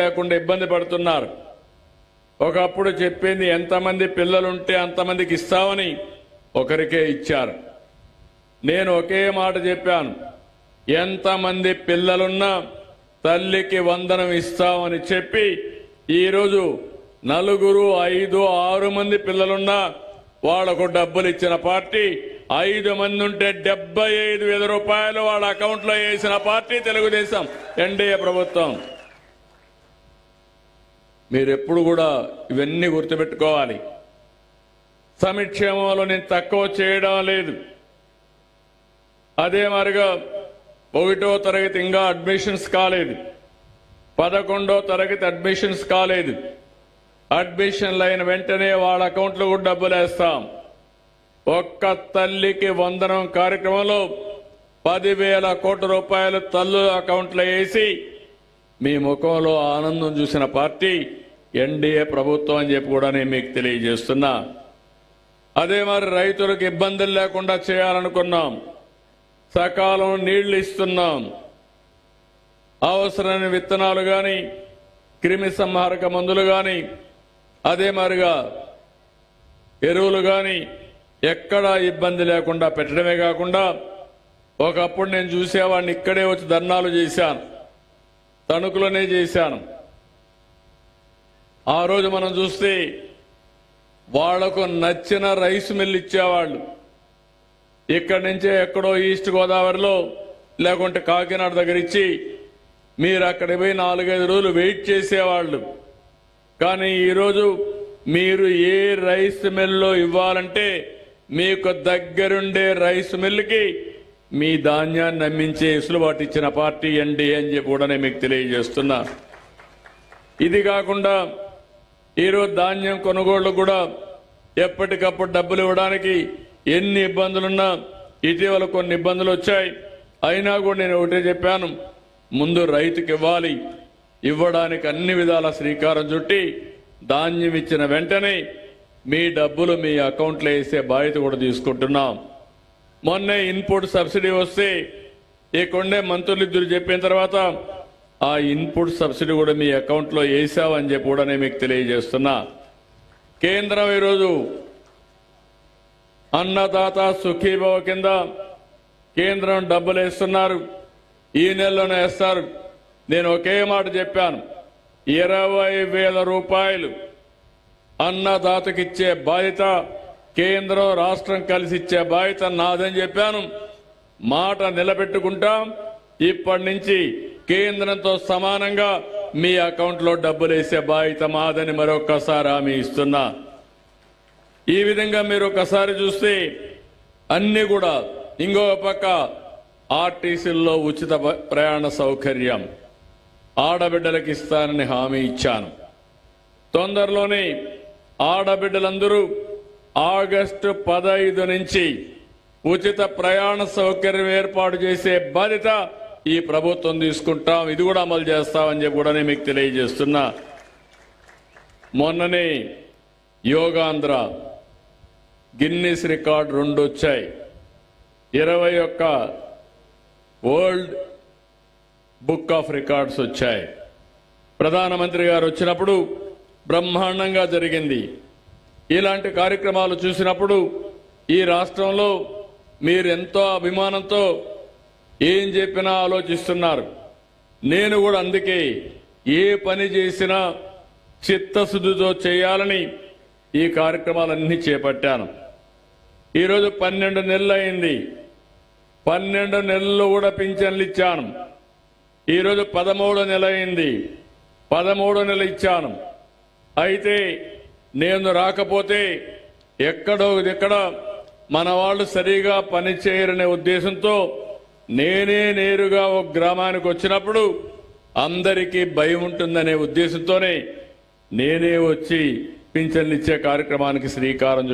లేకుండా ఇబ్బంది పడుతున్నారు. ఒకప్పుడు చెప్పింది ఎంతమంది పిల్లలుంటే అంతమందికి ఇస్తామని ఒకరికే ఇచ్చారు. నేను ఒకే మాట చెప్పాను, ఎంతమంది పిల్లలున్నా తల్లికి వందనం ఇస్తామని చెప్పి ఈరోజు 4, 5, 6 మంది పిల్లలున్నా వాళ్లకు డబ్బులు ఇచ్చిన పార్టీ, 5 మంది ఉంటే 75,000 రూపాయలు వాళ్ళ అకౌంట్లో వేసిన పార్టీ తెలుగుదేశం ఎన్డీఏ ప్రభుత్వం. మీరెప్పుడు కూడా ఇవన్నీ గుర్తుపెట్టుకోవాలి. సంక్షేమంలో నేను తక్కువ చేయడం లేదు. అదే మరిగా 1వ తరగతి ఇంకా అడ్మిషన్స్ కాలేదు, 11వ తరగతి అడ్మిషన్స్ కాలేదు. అడ్మిషన్లు అయిన వెంటనే వాళ్ళ అకౌంట్లో కూడా డబ్బులు వేస్తాం. ఒక్క తల్లికి వందనం కార్యక్రమంలో 10,000 కోట్ల రూపాయలు తల్లుల అకౌంట్లో వేసి మీ ముఖంలో ఆనందం చూసిన పార్టీ ఎన్డీఏ ప్రభుత్వం అని చెప్పి కూడా నేను మీకు తెలియజేస్తున్నా. అదే మరి రైతులకు ఇబ్బందులు లేకుండా చేయాలనుకున్నాం. సకాలం నీళ్లు ఇస్తున్నాం. అవసరమైన విత్తనాలు కానీ, క్రిమి సంహారక మందులు కానీ, అదే మరిగా ఎరువులు కానీ ఎక్కడా ఇబ్బంది లేకుండా పెట్టడమే కాకుండా, ఒకప్పుడు నేను చూసేవాడిని ఇక్కడే వచ్చి ధర్నాలు చేశాను, తణుకులోనే చేశాను. ఆ రోజు మనం చూస్తే వాళ్లకు నచ్చిన రైస్ మిల్ ఇచ్చేవాళ్ళు. ఇక్కడి నుంచే ఎక్కడో ఈస్ట్ గోదావరిలో లేకుంటే కాకినాడ దగ్గర ఇచ్చి మీరు అక్కడ పోయి 4-5 రోజులు వెయిట్ చేసేవాళ్ళు. కానీ ఈరోజు మీరు ఏ రైస్ మిల్లో ఇవ్వాలంటే మీకు దగ్గరుండే రైస్ మిల్లుకి మీ ధాన్యాన్ని నమ్మించే వెసులుబాటు ఇచ్చిన పార్టీ ఎన్డీఏ అని చెప్పి కూడా నేను మీకు తెలియజేస్తున్నా. ఇది కాకుండా ఈరోజు ధాన్యం కొనుగోళ్లు కూడా ఎప్పటికప్పుడు డబ్బులు ఇవ్వడానికి ఎన్ని ఇబ్బందులున్నా, ఇటీవల కొన్ని ఇబ్బందులు వచ్చాయి. అయినా కూడా నేను ఒకటే చెప్పాను, ముందు రైతుకి ఇవ్వాలి. ఇవ్వడానికి అన్ని విధాల శ్రీకారం చుట్టి ధాన్యం ఇచ్చిన వెంటనే మీ డబ్బులు మీ అకౌంట్లో వేసే బాధ్యత కూడా తీసుకుంటున్నాం. మొన్నే ఇన్పుట్ సబ్సిడీ వస్తే ఇక్కడే మంత్రులు ఇద్దరు చెప్పిన తర్వాత ఆ ఇన్పుట్ సబ్సిడీ కూడా మీ అకౌంట్లో వేసావని చెప్పి కూడా నేను మీకు తెలియజేస్తున్నా. కేంద్రం ఈరోజు అన్నదాత సుఖీభవ కింద కేంద్రం డబ్బులు వేస్తున్నారు. ఈ నెలలోనే వేస్తారు. నేను ఒకే మాట చెప్పాను, 20,000 రూపాయలు అన్నదాతకిచ్చే బాధ్యత కేంద్రం రాష్ట్రం కలిసి ఇచ్చే బాధ్యత నాదని చెప్పాను. మాట నిలబెట్టుకుంటాం. ఇప్పటి నుంచి కేంద్రంతో సమానంగా మీ అకౌంట్లో డబ్బులు వేసే బాధ్యత మాదని మరొక్కసారి హామీ ఇస్తున్నా. ఈ విధంగా మీరు ఒకసారి చూస్తే అన్ని కూడా, ఇంకో పక్క ఆర్టీసీల్లో ఉచిత ప్రయాణ సౌకర్యం ఆడబిడ్డలకు ఇస్తానని హామీ ఇచ్చాను. తొందరలోనే ఆడబిడ్డలందరూ ఆగస్టు 15 నుంచి ఉచిత ప్రయాణ సౌకర్యం ఏర్పాటు చేసే బాధ్యత ఈ ప్రభుత్వం తీసుకుంటాం. ఇది కూడా అమలు చేస్తామని చెప్పి కూడా నేను మీకు తెలియజేస్తున్నా. మొన్ననే యోగాంధ్ర గిన్నిస్ రికార్డు 2 వచ్చాయి. 21 వరల్డ్ బుక్ ఆఫ్ రికార్డ్స్ వచ్చాయి. ప్రధానమంత్రి గారు వచ్చినప్పుడు బ్రహ్మాండంగా జరిగింది. ఇలాంటి కార్యక్రమాలు చూసినప్పుడు ఈ రాష్ట్రంలో మీరు ఎంతో అభిమానంతో ఏం చెప్పినా ఆలోచిస్తున్నారు. నేను కూడా అందుకే ఏ పని చేసినా చిత్తశుద్ధితో చేయాలని ఈ కార్యక్రమాలన్నీ చేపట్టాను. ఈరోజు 12 నెలలు అయింది. 12 నెలల్లో కూడా పింఛన్లు ఇచ్చాను. ఈరోజు 13వ నెల అయింది. 13వ నెల ఇచ్చాను. అయితే నేను రాకపోతే ఎక్కడ మన వాళ్ళు సరిగా పని చేయరనే ఉద్దేశంతో నేనే నేరుగా ఒక గ్రామానికి వచ్చినప్పుడు అందరికీ భయం ఉంటుందనే ఉద్దేశంతోనే నేనే వచ్చి పింఛన్లు ఇచ్చే కార్యక్రమానికి శ్రీకారం